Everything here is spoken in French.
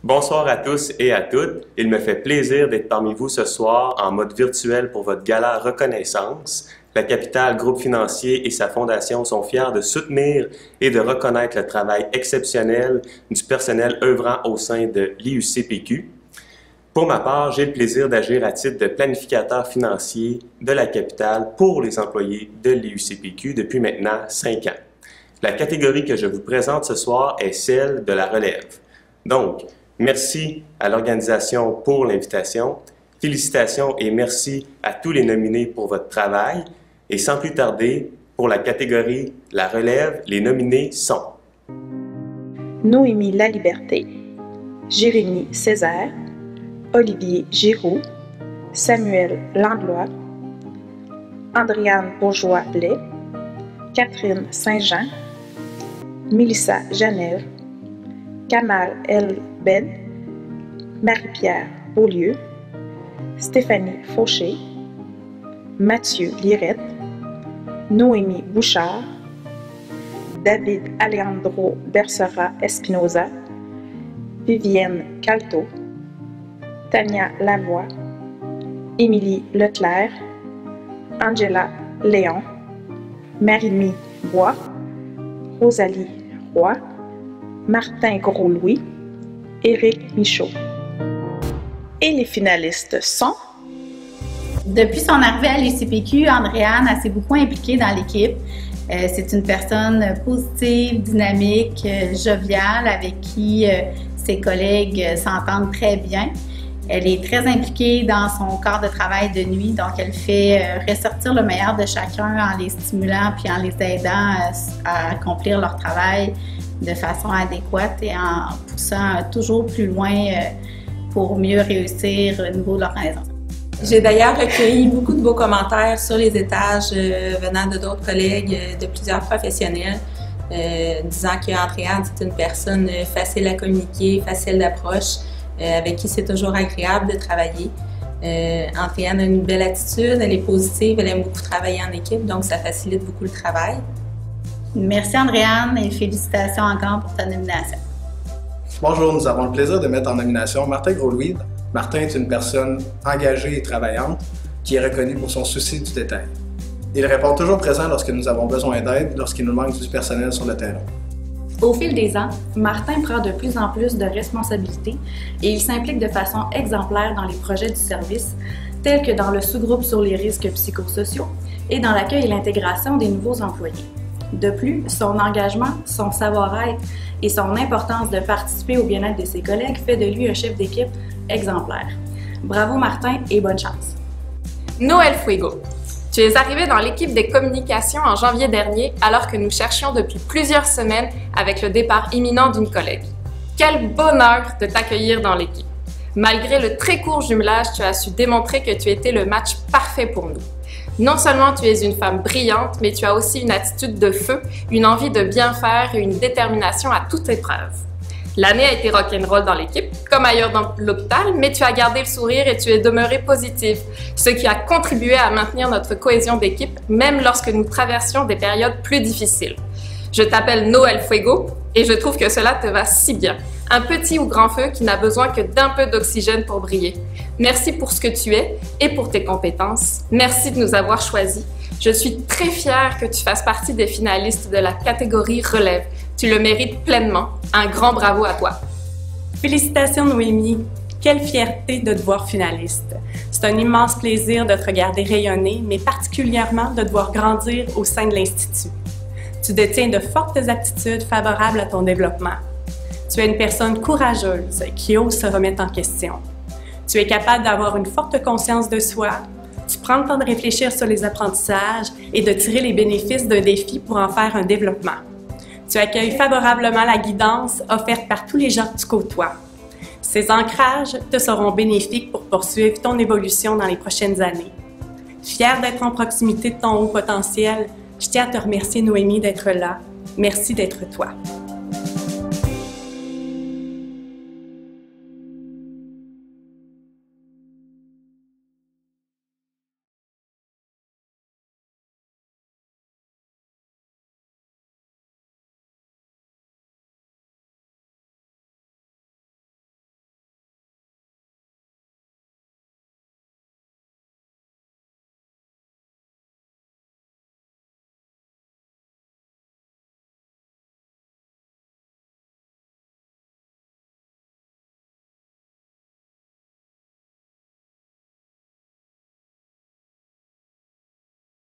Bonsoir à tous et à toutes. Il me fait plaisir d'être parmi vous ce soir en mode virtuel pour votre gala Reconnaissance. La Capitale Groupe Financier et sa fondation sont fiers de soutenir et de reconnaître le travail exceptionnel du personnel œuvrant au sein de l'IUCPQ. Pour ma part, j'ai le plaisir d'agir à titre de planificateur financier de la Capitale pour les employés de l'IUCPQ depuis maintenant 5 ans. La catégorie que je vous présente ce soir est celle de la relève. Donc, merci à l'organisation pour l'invitation. Félicitations et merci à tous les nominés pour votre travail. Et sans plus tarder, pour la catégorie La relève, les nominés sont Noémie Laliberté, Jérémy Césaire, Olivier Giroux, Samuel Landlois, Andréane Bourgeois-Blais, Catherine Saint-Jean, Mélissa Janève, Kamal El-Ben, Marie-Pierre Beaulieu, Stéphanie Fauché, Mathieu Lirette, Noémie Bouchard, David Alejandro Bersera Espinoza, Vivienne Calto, Tania Lavoie, Émilie Leclerc, Angela Léon, Marie-Mie Bois, Rosalie Roy, Martin Gros-Louis, Éric Michaud. Et les finalistes sont... Depuis son arrivée à l'IUCPQ, Andréane s'est beaucoup impliquée dans l'équipe. C'est une personne positive, dynamique, joviale, avec qui ses collègues s'entendent très bien. Elle est très impliquée dans son corps de travail de nuit, donc elle fait ressortir le meilleur de chacun en les stimulant puis en les aidant à accomplir leur travail de façon adéquate et en poussant toujours plus loin pour mieux réussir au niveau de l'organisation. J'ai d'ailleurs recueilli beaucoup de beaux commentaires sur les étages venant de d'autres collègues, de plusieurs professionnels, disant qu'Andréane, c'est une personne facile à communiquer, facile d'approche, avec qui c'est toujours agréable de travailler. Andréane a une belle attitude, elle est positive, elle aime beaucoup travailler en équipe, donc ça facilite beaucoup le travail. Merci Andréane et félicitations encore pour ta nomination. Bonjour, nous avons le plaisir de mettre en nomination Martin Gros-Louis. Martin est une personne engagée et travaillante qui est reconnue pour son souci du détail. Il répond toujours présent lorsque nous avons besoin d'aide, lorsqu'il nous manque du personnel sur le terrain. Au fil des ans, Martin prend de plus en plus de responsabilités et il s'implique de façon exemplaire dans les projets du service, tels que dans le sous-groupe sur les risques psychosociaux et dans l'accueil et l'intégration des nouveaux employés. De plus, son engagement, son savoir-être et son importance de participer au bien-être de ses collègues fait de lui un chef d'équipe exemplaire. Bravo Martin et bonne chance! Noël Fuego, tu es arrivé dans l'équipe des communications en janvier dernier alors que nous cherchions depuis plusieurs semaines avec le départ imminent d'une collègue. Quel bonheur de t'accueillir dans l'équipe! Malgré le très court jumelage, tu as su démontrer que tu étais le match parfait pour nous. Non seulement tu es une femme brillante, mais tu as aussi une attitude de feu, une envie de bien faire et une détermination à toute épreuve. L'année a été rock'n'roll dans l'équipe, comme ailleurs dans l'hôpital, mais tu as gardé le sourire et tu es demeurée positive, ce qui a contribué à maintenir notre cohésion d'équipe, même lorsque nous traversions des périodes plus difficiles. Je t'appelle Noël Fuego et je trouve que cela te va si bien. Un petit ou grand feu qui n'a besoin que d'un peu d'oxygène pour briller. Merci pour ce que tu es et pour tes compétences. Merci de nous avoir choisis. Je suis très fière que tu fasses partie des finalistes de la catégorie relève. Tu le mérites pleinement. Un grand bravo à toi. Félicitations Noémie. Quelle fierté de te voir finaliste. C'est un immense plaisir de te regarder rayonner, mais particulièrement de te voir grandir au sein de l'Institut. Tu détiens de fortes aptitudes favorables à ton développement. Tu es une personne courageuse qui ose se remettre en question. Tu es capable d'avoir une forte conscience de soi. Tu prends le temps de réfléchir sur les apprentissages et de tirer les bénéfices d'un défi pour en faire un développement. Tu accueilles favorablement la guidance offerte par tous les gens que tu côtoies. Ces ancrages te seront bénéfiques pour poursuivre ton évolution dans les prochaines années. Fière d'être en proximité de ton haut potentiel, je tiens à te remercier Noémie d'être là. Merci d'être toi.